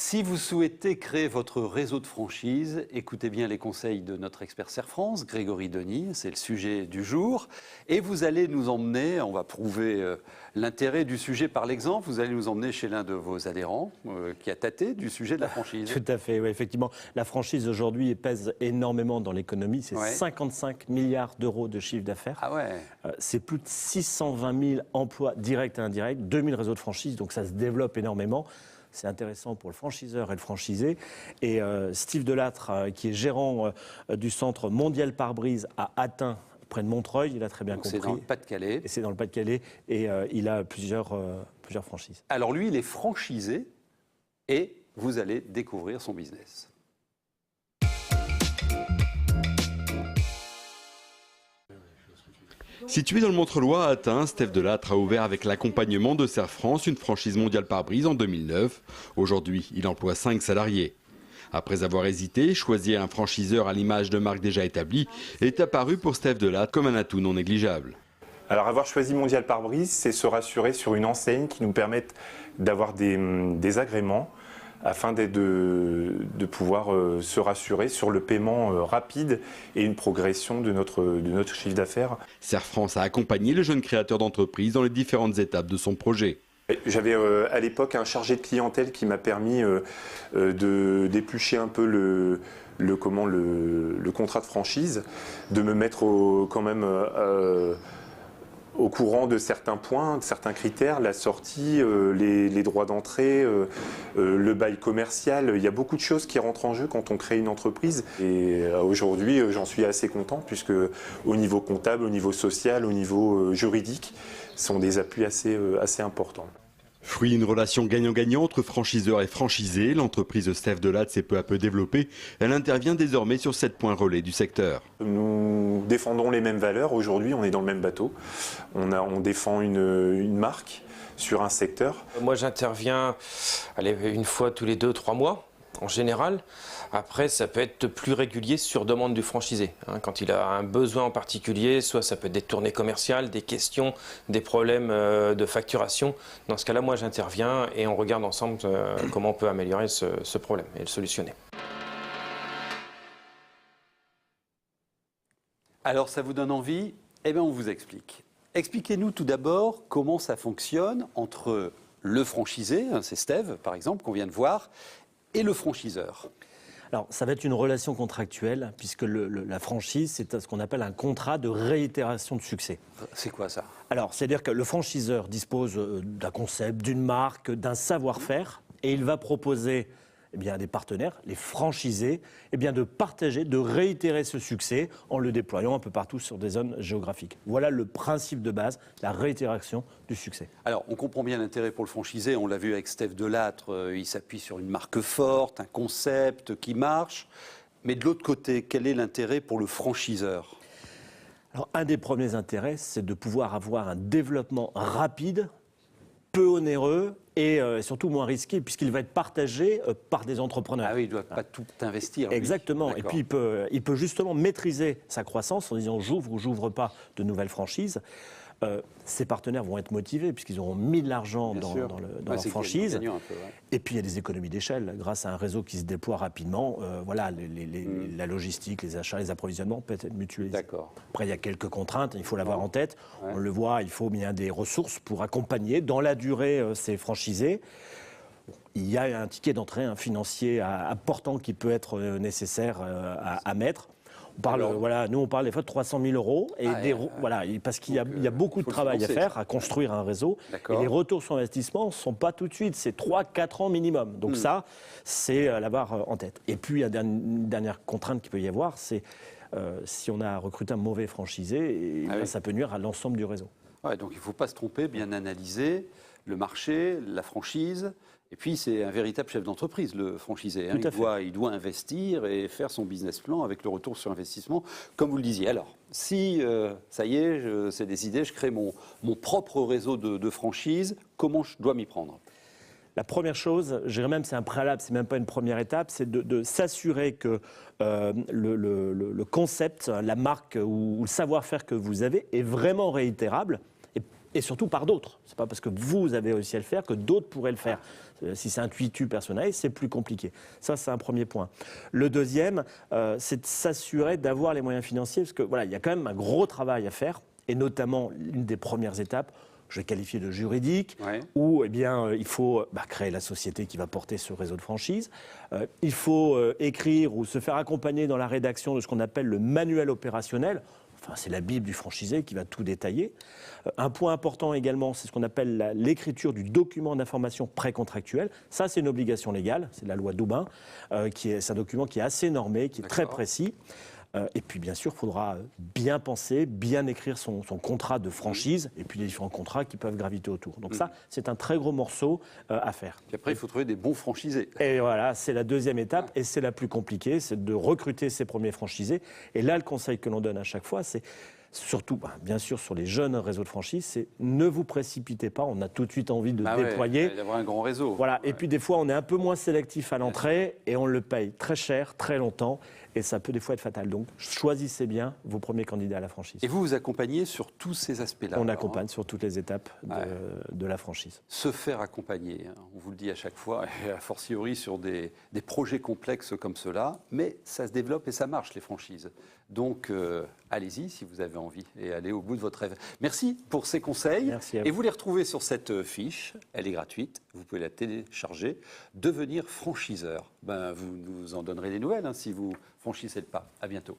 Si vous souhaitez créer votre réseau de franchise, écoutez bien les conseils de notre expert Serre France, Grégory Denis, c'est le sujet du jour. Et vous allez nous emmener, on va prouver l'intérêt du sujet par l'exemple, vous allez nous emmener chez l'un de vos adhérents qui a tâté du sujet de la franchise. Tout à fait, oui, effectivement. La franchise aujourd'hui pèse énormément dans l'économie, c'est 55 milliards d'euros de chiffre d'affaires. Ah ouais. C'est plus de 620 000 emplois directs et indirects, 2000 réseaux de franchise, donc ça se développe énormément. C'est intéressant pour le franchiseur et le franchisé. Et Steve Delattre, qui est gérant du centre mondial pare-brise à Athun, près de Montreuil, il a très bien compris. C'est dans le Pas-de-Calais. C'est dans le Pas-de-Calais et il a plusieurs franchises. Alors lui, il est franchisé et vous allez découvrir son business. Situé dans le Montreuilois à Athun, Steve Delattre a ouvert avec l'accompagnement de Serre France une franchise mondiale pare-brise en 2009. Aujourd'hui, il emploie 5 salariés. Après avoir hésité, choisir un franchiseur à l'image de marques déjà établies est apparu pour Steve Delattre comme un atout non négligeable. Alors avoir choisi Mondial Pare-Brise, c'est se rassurer sur une enseigne qui nous permette d'avoir des agréments afin de pouvoir se rassurer sur le paiement rapide et une progression de notre chiffre d'affaires. Serre France a accompagné le jeune créateur d'entreprise dans les différentes étapes de son projet. J'avais à l'époque un chargé de clientèle qui m'a permis d'éplucher un peu le contrat de franchise, de me mettre quand même au courant de certains points, de certains critères, la sortie, les droits d'entrée, le bail commercial. Il y a beaucoup de choses qui rentrent en jeu quand on crée une entreprise. Et aujourd'hui, j'en suis assez content puisque au niveau comptable, au niveau social, au niveau juridique, ce sont des appuis assez importants. Fruit d'une relation gagnant-gagnant entre franchiseurs et franchisés, l'entreprise de Steve Delattre s'est peu à peu développée. Elle intervient désormais sur 7 points relais du secteur. Nous défendons les mêmes valeurs. Aujourd'hui, on est dans le même bateau. On défend une marque sur un secteur. Moi, j'interviens une fois tous les 2-3 mois. En général, après ça peut être plus régulier sur demande du franchisé. Quand il a un besoin en particulier, soit ça peut être des tournées commerciales, des questions, des problèmes de facturation. Dans ce cas-là, moi j'interviens et on regarde ensemble comment on peut améliorer ce problème et le solutionner. Alors ça vous donne envie? Eh bien on vous explique. Expliquez-nous tout d'abord comment ça fonctionne entre le franchisé, c'est Steve par exemple qu'on vient de voir, et le franchiseur. Alors, ça va être une relation contractuelle, puisque la franchise, c'est ce qu'on appelle un contrat de réitération de succès. C'est quoi ça? Alors, c'est-à-dire que le franchiseur dispose d'un concept, d'une marque, d'un savoir-faire, et il va proposer à des partenaires, les franchisés, de partager, de réitérer ce succès en le déployant un peu partout sur des zones géographiques. Voilà le principe de base, la réitération du succès. Alors, on comprend bien l'intérêt pour le franchisé. On l'a vu avec Steve Delattre, il s'appuie sur une marque forte, un concept qui marche. Mais de l'autre côté, quel est l'intérêt pour le franchiseur? Alors, un des premiers intérêts, c'est de pouvoir avoir un développement rapide, peu onéreux et surtout moins risqué, puisqu'il va être partagé par des entrepreneurs. Ah oui, il ne doit pas tout investir. Lui. Exactement. Et puis il peut justement maîtriser sa croissance en disant j'ouvre ou j'ouvre pas de nouvelles franchises. Ses partenaires vont être motivés puisqu'ils auront mis de l'argent dans leur franchise. Un peu, Et puis il y a des économies d'échelle grâce à un réseau qui se déploie rapidement. La logistique, les achats, les approvisionnements peuvent être mutualisés. Après, il y a quelques contraintes, il faut l'avoir en tête. On le voit, il faut bien des ressources pour accompagner dans la durée ces franchisés. Il y a un ticket d'entrée financier important qui peut être nécessaire à mettre. Nous, on parle des fois de 300 000 euros, parce qu'il y a beaucoup de travail à faire, à construire un réseau. Et les retours sur investissement ne sont pas tout de suite, c'est 3-4 ans minimum. Donc ça, c'est à l'avoir en tête. Et puis, il y a une dernière contrainte qu'il peut y avoir, c'est si on a recruté un mauvais franchisé, ça peut nuire à l'ensemble du réseau. Ouais, donc il ne faut pas se tromper, bien analyser le marché, la franchise. Et puis, c'est un véritable chef d'entreprise, le franchisé. Il doit investir et faire son business plan avec le retour sur investissement, comme vous le disiez. Alors, si, ça y est, c'est décidé, je crée mon propre réseau de franchise, comment je dois m'y prendre? La première chose, je dirais même c'est un préalable, c'est même pas une première étape, c'est de s'assurer que le concept, la marque ou le savoir-faire que vous avez est vraiment réitérable. Et et surtout par d'autres. Ce n'est pas parce que vous avez réussi à le faire que d'autres pourraient le faire. Si c'est intuitu personnel, c'est plus compliqué. Ça, c'est un premier point. Le deuxième, c'est de s'assurer d'avoir les moyens financiers, parce que voilà, il y a quand même un gros travail à faire, et notamment une des premières étapes, je vais qualifier de juridique, où il faut créer la société qui va porter ce réseau de franchise. Il faut écrire ou se faire accompagner dans la rédaction de ce qu'on appelle le manuel opérationnel. Enfin, c'est la Bible du franchisé qui va tout détailler. Un point important également, c'est ce qu'on appelle l'écriture du document d'information précontractuel. Ça, c'est une obligation légale, c'est la loi Doubin, c'est un document qui est assez normé, qui est très précis. Et puis, bien sûr, il faudra bien penser, bien écrire son contrat de franchise, et puis les différents contrats qui peuvent graviter autour. Donc ça, c'est un très gros morceau à faire. Puis après, il faut trouver des bons franchisés. Et voilà, c'est la deuxième étape, et c'est la plus compliquée, c'est de recruter ses premiers franchisés. Et là, le conseil que l'on donne à chaque fois, c'est surtout, bien sûr, sur les jeunes réseaux de franchise, c'est ne vous précipitez pas. On a tout de suite envie de déployer. D'avoir un grand réseau. Voilà. Et puis, des fois, on est un peu moins sélectif à l'entrée et on le paye très cher, très longtemps. Et ça peut des fois être fatal. Donc, choisissez bien vos premiers candidats à la franchise. Et vous accompagnez sur tous ces aspects-là. On accompagne sur toutes les étapes de la franchise. Se faire accompagner, on vous le dit à chaque fois, et a fortiori sur des projets complexes comme cela, mais ça se développe et ça marche, les franchises. Donc, allez-y si vous avez envie et allez au bout de votre rêve. Merci pour ces conseils. Merci à vous. Et vous les retrouvez sur cette fiche, elle est gratuite, vous pouvez la télécharger. Devenir franchiseur. Vous nous en donnerez des nouvelles si vous franchissez le pas. À bientôt.